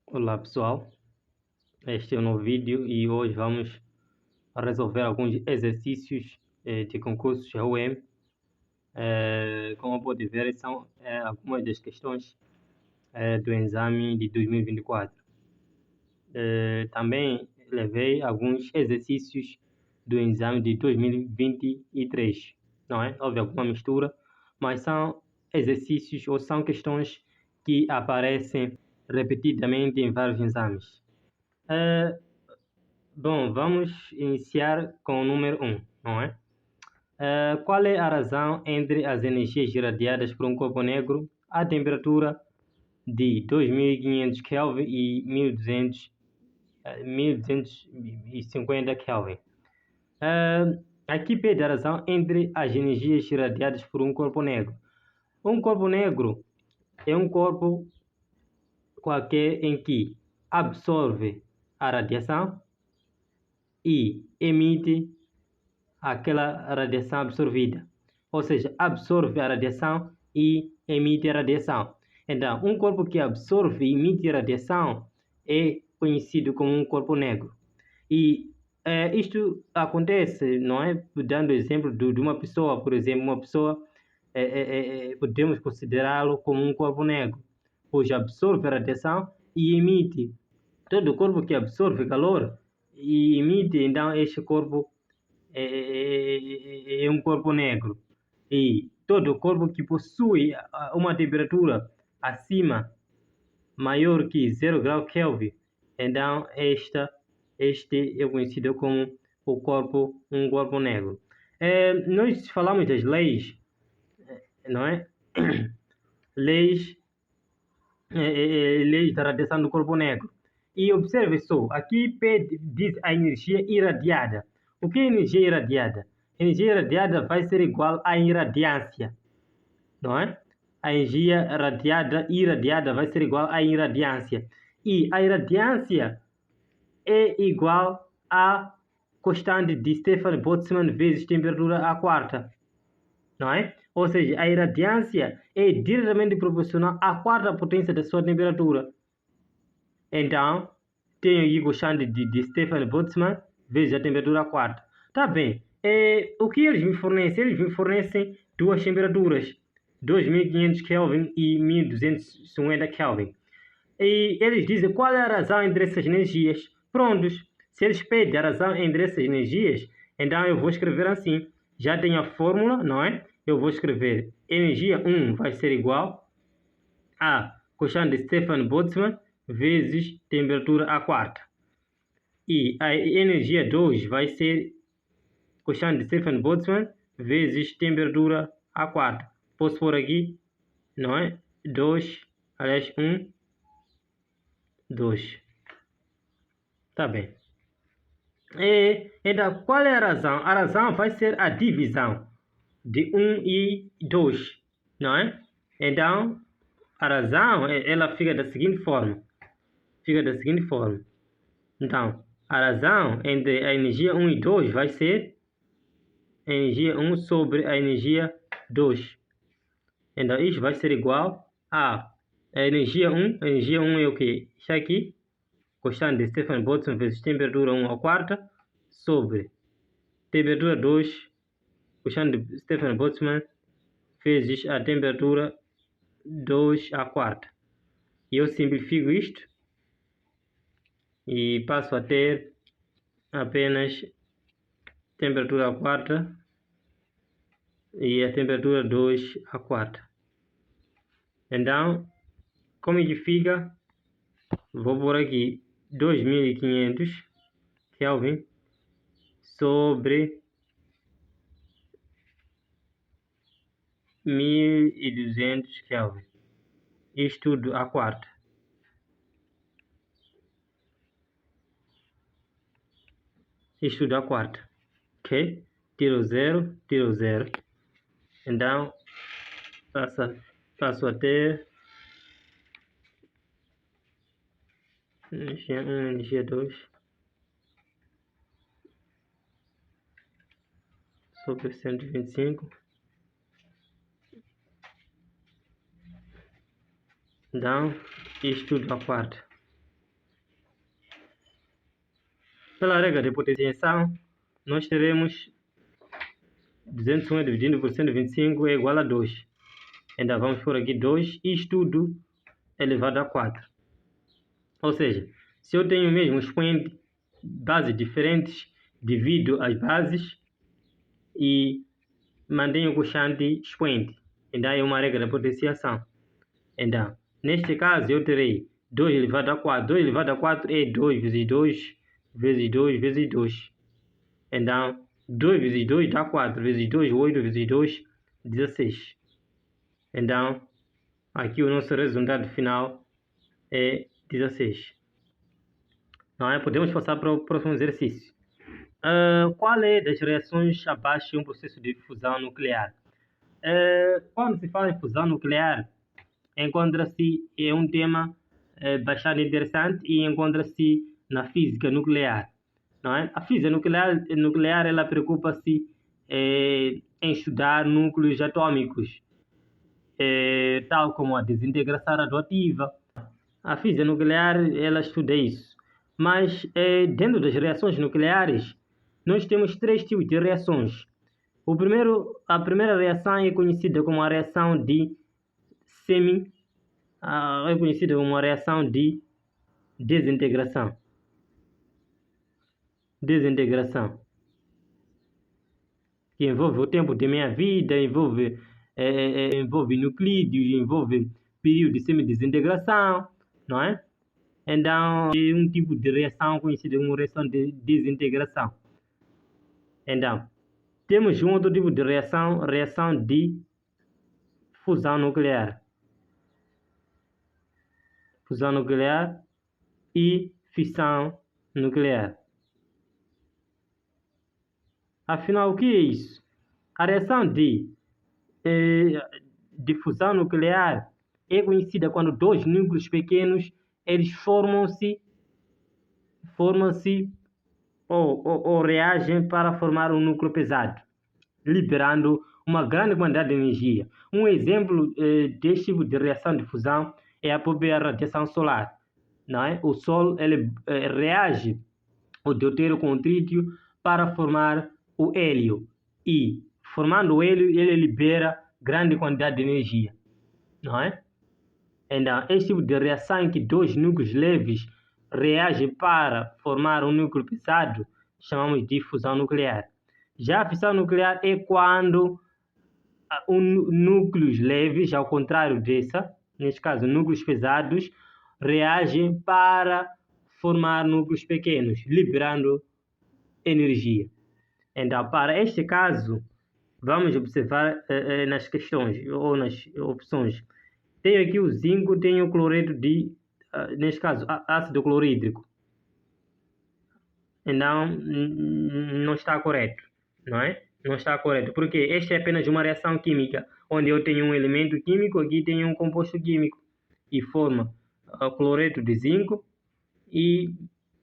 Olá pessoal, este é um novo vídeo e hoje vamos resolver alguns exercícios de concursos UEM. Como pode ver, são algumas das questões do exame de 2024. Também levei alguns exercícios do exame de 2023, não é? Houve alguma mistura, mas são exercícios ou são questões que aparecem repetidamente em vários exames. Bom, vamos iniciar com o número 1, não é? Qual é a razão entre as energias irradiadas por um corpo negro à temperatura de 2500 Kelvin e 1250 Kelvin? Aqui pede a razão entre as energias irradiadas por um corpo negro. Um corpo negro é um corpo qualquer em que absorve a radiação e emite aquela radiação absorvida, ou seja, absorve a radiação e emite a radiação. Então, um corpo que absorve e emite radiação é conhecido como um corpo negro. E isto acontece, não é? Dando exemplo de uma pessoa, por exemplo, uma pessoa podemos considerá-lo como um corpo negro, pois absorve a radiação e emite. Todo corpo que absorve calor e emite, então este corpo é um corpo negro. E todo corpo que possui uma temperatura acima, maior que 0 grau Kelvin, então este é conhecido como um corpo negro. Nós falamos das leis, não é? leis da radiação do corpo negro. E observe só, aqui diz a energia irradiada. O que é energia irradiada? A energia irradiada vai ser igual à irradiância, não é? A energia irradiada vai ser igual à irradiância. E a irradiância é igual à constante de Stefan Boltzmann vezes temperatura à quarta, não é? Ou seja, a irradiância é diretamente proporcional à quarta potência da sua temperatura. Então, tenho aqui constante de Stefan Boltzmann vezes a temperatura à quarta. Tá bem. O que eles me fornecem? Eles me fornecem duas temperaturas, 2500 Kelvin e 1250 Kelvin. E eles dizem qual é a razão entre essas energias. Prontos. Se eles pedem a razão entre essas energias, então eu vou escrever assim. Já tenho a fórmula, não é? Eu vou escrever energia 1 vai ser igual a constante de Stefan Boltzmann vezes temperatura à quarta. E a energia 2 vai ser constante de Stefan Boltzmann vezes temperatura à quarta. Posso pôr aqui, não é? 2, aliás, 1, 2. Tá bem. Então, qual é a razão? A razão vai ser a divisão de 1 e 2, não é? Então, a razão, ela fica da seguinte forma. Então, a razão entre a energia 1 e 2 vai ser a energia 1 sobre a energia 2. Então, isso vai ser igual a energia 1. A energia 1 é o quê? Isso aqui, constante de Stefan Boltzmann vezes temperatura 1 à quarta, sobre temperatura 2, constante de Stefan Boltzmann vezes a temperatura 2 à quarta. E eu simplifico isto e passo a ter apenas temperatura à quarta e a temperatura 2 à quarta. Então, como é que fica? Vou pôr aqui 2500 Kelvin sobre 1200 Kelvin. Isto tudo à quarta. Isto tudo à quarta. Ok? Tiro 0, tiro 0. Então, passo a ter energia 1, energia 2 sobre 125. Então, isto tudo à quarta. Pela regra de potenciação, nós teremos 201 dividido por 125 é igual a 2. Ainda vamos por aqui 2, isto tudo elevado a 4. Ou seja, se eu tenho mesmo expoente, bases diferentes, divido as bases e mantenho o quociente expoente. Então é uma regra de potenciação. Então, neste caso, eu terei 2 elevado a 4. 2 elevado a 4 é 2 vezes 2 vezes 2 vezes 2. Então, 2 vezes 2 dá 4, vezes 2, 8, vezes 2, 16. Então, aqui o nosso resultado final é 16. Não é? Podemos passar para o próximo exercício. Qual é das reações abaixo de um processo de fusão nuclear? Quando se fala em fusão nuclear, encontra-se é um tema bastante interessante e encontra-se na física nuclear. Não é? A física nuclear ela preocupa-se em estudar núcleos atômicos, tal como a desintegração radioativa. A física nuclear ela estuda isso. Mas dentro das reações nucleares, nós temos 3 tipos de reações. A primeira reação é conhecida como a reação de é conhecida como uma reação de desintegração. Que envolve o tempo de meia-vida, envolve nuclídeos, envolve período de semi-desintegração, não é? Então, é um tipo de reação conhecida como reação de desintegração. Então, temos um outro tipo de reação de fusão nuclear. Fusão nuclear e fissão nuclear. Afinal, o que é isso? A reação de fusão nuclear é conhecida quando 2 núcleos pequenos eles formam-se ou reagem para formar um núcleo pesado, liberando uma grande quantidade de energia. Um exemplo deste tipo de reação de fusão é a própria radiação solar. Não é? O Sol ele, reage o deutério com o trítio para formar o hélio. E, formando o hélio, ele libera grande quantidade de energia. Não é? Então, este tipo de reação em que 2 núcleos leves reagem para formar um núcleo pesado, chamamos de fusão nuclear. Já a fissão nuclear é quando núcleos leves, ao contrário dessa, neste caso núcleos pesados, reagem para formar núcleos pequenos, liberando energia. Então, para este caso, vamos observar nas questões ou nas opções. Tenho aqui o zinco, tenho o cloreto de, neste caso, ácido clorídrico. Então, não está correto, não é? Não está correto, porque esta é apenas uma reação química, onde eu tenho um elemento químico, aqui tenho um composto químico, e forma cloreto de zinco e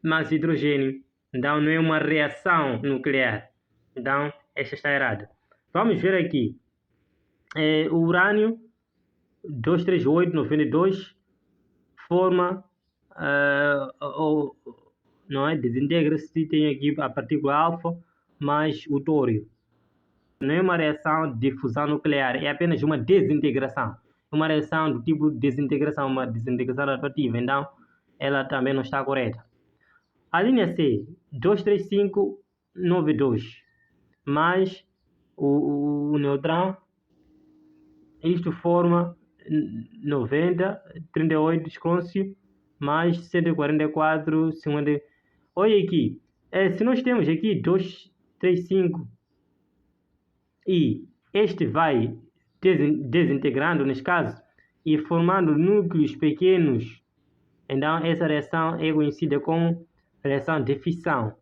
mais hidrogênio. Então, não é uma reação nuclear. Então, esta está errada. Vamos ver aqui. O urânio 23892 forma, não é? Desintegra-se, tem aqui a partícula alfa mais o tório. Não é uma reação de fusão nuclear, é apenas uma desintegração. Uma reação do tipo de desintegração, uma desintegração radioativa. Então, ela também não está correta. A linha C, 23592, mais o neutrão, isto forma 90, 38 escrôncio, mais 144, 50. Olha aqui, se nós temos aqui 235 e este vai desintegrando, neste caso, e formando núcleos pequenos, então essa reação é conhecida como reação de fissão.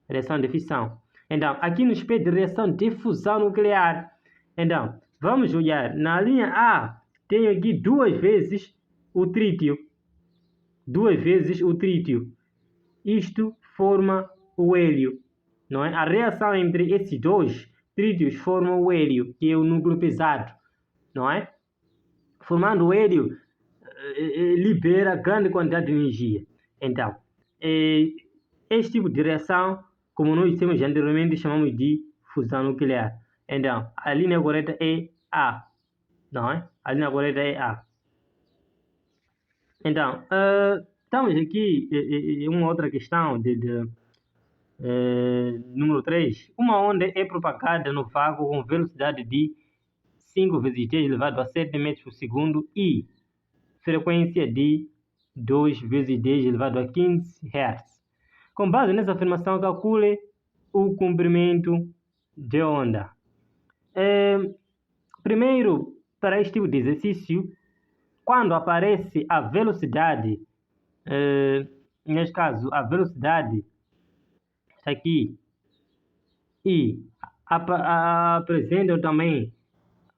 Reação de fissão. Então, aqui nos pede reação de fusão nuclear. Então, vamos olhar. Na linha A, tenho aqui 2 vezes o trítio. 2 vezes o trítio. Isto forma o hélio. Não é? A reação entre esses 2 trítios forma o hélio, que é o núcleo pesado. Não é? Formando o hélio, libera grande quantidade de energia. Então, Este tipo de reação, como nós dissemos anteriormente, chamamos de fusão nuclear. Então, a linha correta é A, não é? A linha correta é A. Então, estamos aqui em uma outra questão número 3. Uma onda é propagada no vácuo com velocidade de 5 vezes 10 elevado a 7 metros por segundo e frequência de 2 vezes 10 elevado a 15 Hz. Com base nessa afirmação, calcule o comprimento de onda. Primeiro, para este tipo de exercício, quando aparece a velocidade, neste caso, a velocidade está aqui, e apresentam também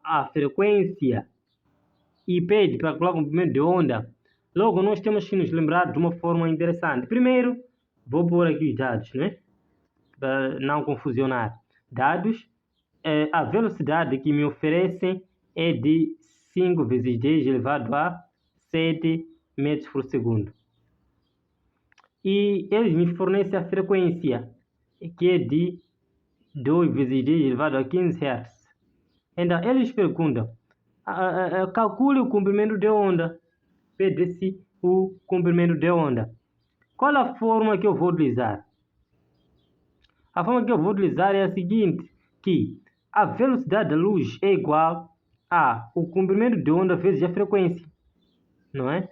a frequência e pede para calcular o comprimento de onda, logo nós temos que nos lembrar de uma forma interessante. Primeiro, vou pôr aqui os dados, né? Para não confusionar. Dados, a velocidade que me oferecem é de 5 vezes 10 elevado a 7 metros por segundo. E eles me fornecem a frequência, que é de 2 vezes 10 elevado a 15 Hz. Então, eles perguntam, calcule o comprimento de onda. Pede-se o comprimento de onda. Qual a forma que eu vou utilizar? A forma que eu vou utilizar é a seguinte, que a velocidade da luz é igual a o comprimento de onda vezes a frequência, não é?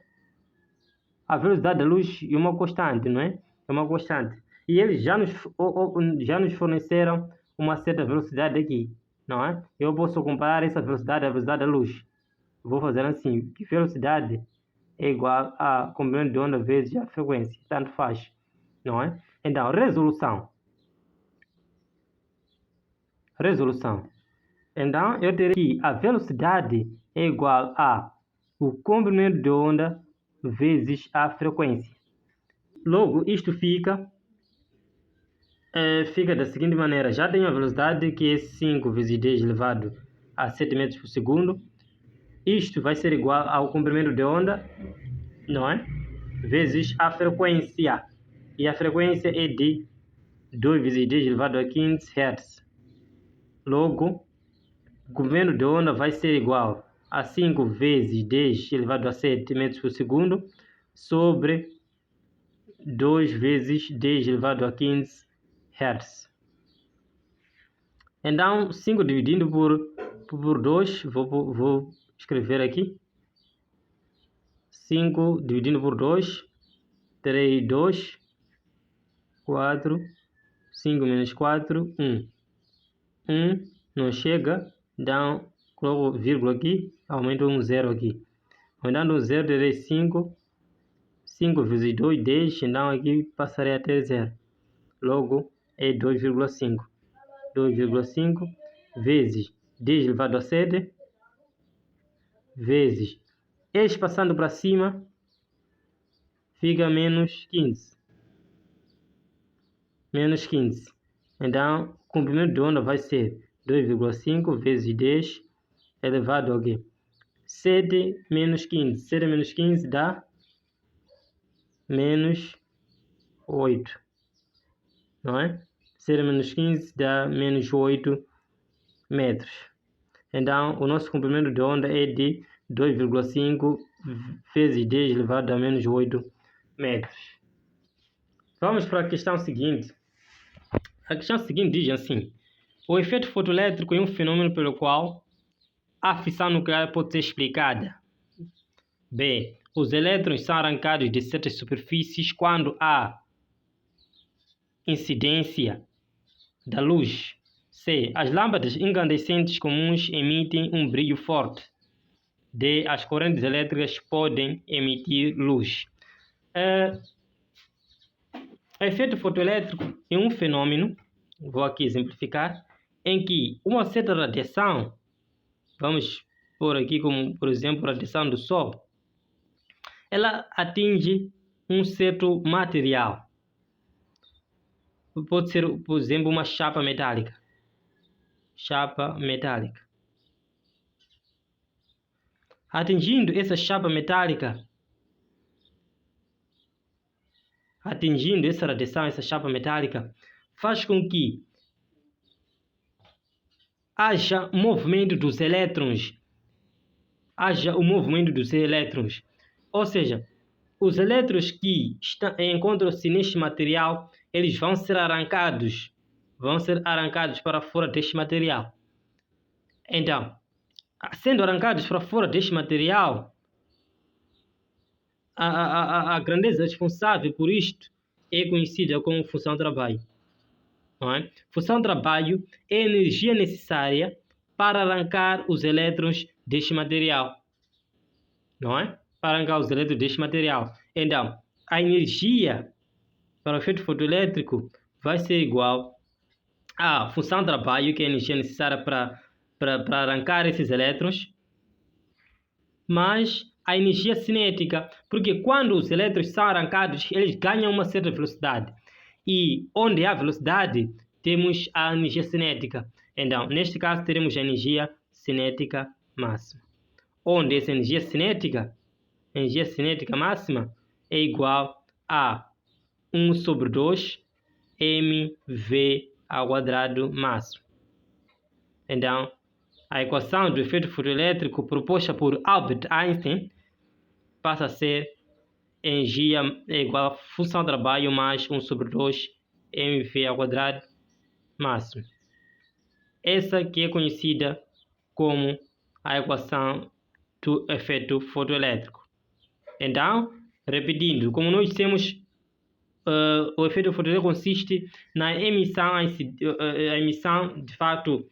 A velocidade da luz é uma constante, não é? É uma constante. E eles já nos forneceram uma certa velocidade aqui, não é? Eu posso comparar essa velocidade à velocidade da luz. Vou fazer assim, que velocidade é igual a comprimento de onda vezes a frequência, tanto faz, não é? Então, resolução. Então, eu terei que a velocidade é igual a o comprimento de onda vezes a frequência. Logo, isto fica da seguinte maneira. Já tenho a velocidade que é 5 vezes 10 elevado a 7 metros por segundo. Isto vai ser igual ao comprimento de onda, não é? Vezes a frequência. E a frequência é de 2 vezes 10 elevado a 15 Hz. Logo, o comprimento de onda vai ser igual a 5 vezes 10 elevado a 7 metros por segundo sobre 2 vezes 10 elevado a 15 Hz. Então, 5 dividindo por 2, vou escrever aqui. 5 dividindo por 2, terei 2, 4, 5 menos 4, 1. 1 não chega, então coloco vírgula aqui, aumento um 0 aqui. Aumentando um 0, terei 5. 5 vezes 2, 10, então aqui passarei a ter 0. Logo, é 2,5. 2,5 vezes 10 elevado a 7, vezes, este passando para cima, fica menos 15. Menos 15. Então, o comprimento de onda vai ser 2,5 vezes 10 elevado a quê? 7 menos 15. 7 menos 15 dá menos 8. Não é? 7 menos 15 dá menos 8 metros. Então, o nosso comprimento de onda é de 2,5 vezes 10 elevado a menos 8 metros. Vamos para a questão seguinte. A questão seguinte diz assim: o efeito fotoelétrico é um fenômeno pelo qual a fissão nuclear pode ser explicada. B. Os elétrons são arrancados de certas superfícies quando há incidência da luz. C. As lâmpadas incandescentes comuns emitem um brilho forte. D. As correntes elétricas podem emitir luz. O efeito fotoelétrico é um fenômeno, vou aqui exemplificar, em que uma certa radiação, vamos pôr aqui como, por exemplo, a radiação do Sol, ela atinge um certo material. Pode ser, por exemplo, uma chapa metálica. Chapa metálica. Atingindo essa chapa metálica, atingindo essa radiação, essa chapa metálica, faz com que haja movimento dos elétrons. Haja o movimento dos elétrons. Ou seja, os elétrons que encontram-se neste material, eles vão ser arrancados para fora deste material. Então, sendo arrancados para fora deste material, a grandeza responsável por isto é conhecida como função-trabalho. Não é? Função-trabalho é a energia necessária para arrancar os elétrons deste material. Não é? Para arrancar os elétrons deste material. Então, a energia para o efeito fotoelétrico vai ser igual à função-trabalho, que é a energia necessária para arrancar esses elétrons, mas a energia cinética, porque quando os elétrons são arrancados, eles ganham uma certa velocidade. E onde há velocidade, temos a energia cinética. Então, neste caso, teremos a energia cinética máxima. Onde essa energia cinética máxima é igual a 1 sobre 2 mv ao quadrado máximo. Então, a equação do efeito fotoelétrico proposta por Albert Einstein passa a ser energia é igual a função-trabalho mais 1 sobre 2 mv ao quadrado máximo. Essa que é conhecida como a equação do efeito fotoelétrico. Então, repetindo, como nós dissemos, o efeito fotoelétrico consiste na emissão, a emissão de fato,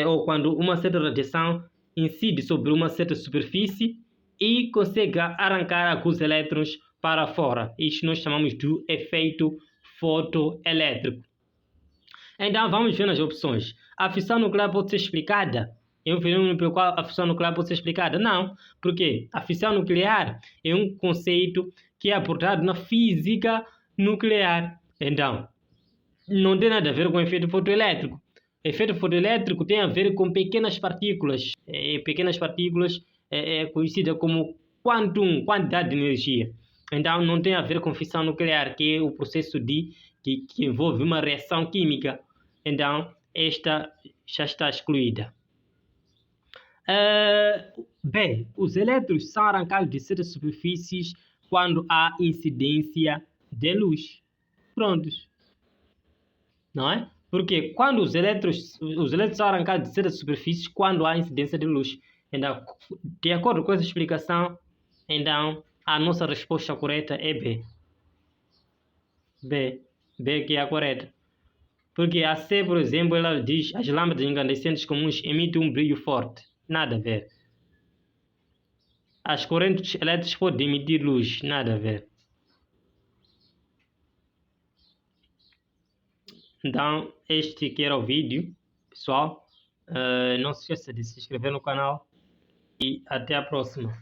ou quando uma certa radiação incide sobre uma certa superfície e consegue arrancar alguns elétrons para fora. Isto nós chamamos de efeito fotoelétrico. Então, vamos ver nas opções. A fissão nuclear pode ser explicada? É um fenômeno pelo qual a fissão nuclear pode ser explicada? Não, porque a fissão nuclear é um conceito que é abordado na física nuclear. Então, não tem nada a ver com o efeito fotoelétrico. O efeito fotoelétrico tem a ver com pequenas partículas. Pequenas partículas é conhecida como quantidade de energia. Então, não tem a ver com fissão nuclear, que é o processo que envolve uma reação química. Então, esta já está excluída. Bem, os elétrons são arrancados de certas superfícies quando há incidência de luz. Prontos. Não é? Porque quando os elétrons são arrancados de certas superfícies quando há incidência de luz. Então, de acordo com essa explicação, então a nossa resposta correta é B. B que é a correta. Porque a C, por exemplo, ela diz as lâmpadas incandescentes comuns emitem um brilho forte. Nada a ver. As correntes elétricas podem emitir luz. Nada a ver. Então, este que era o vídeo, pessoal. Não se esqueça de se inscrever no canal e até a próxima.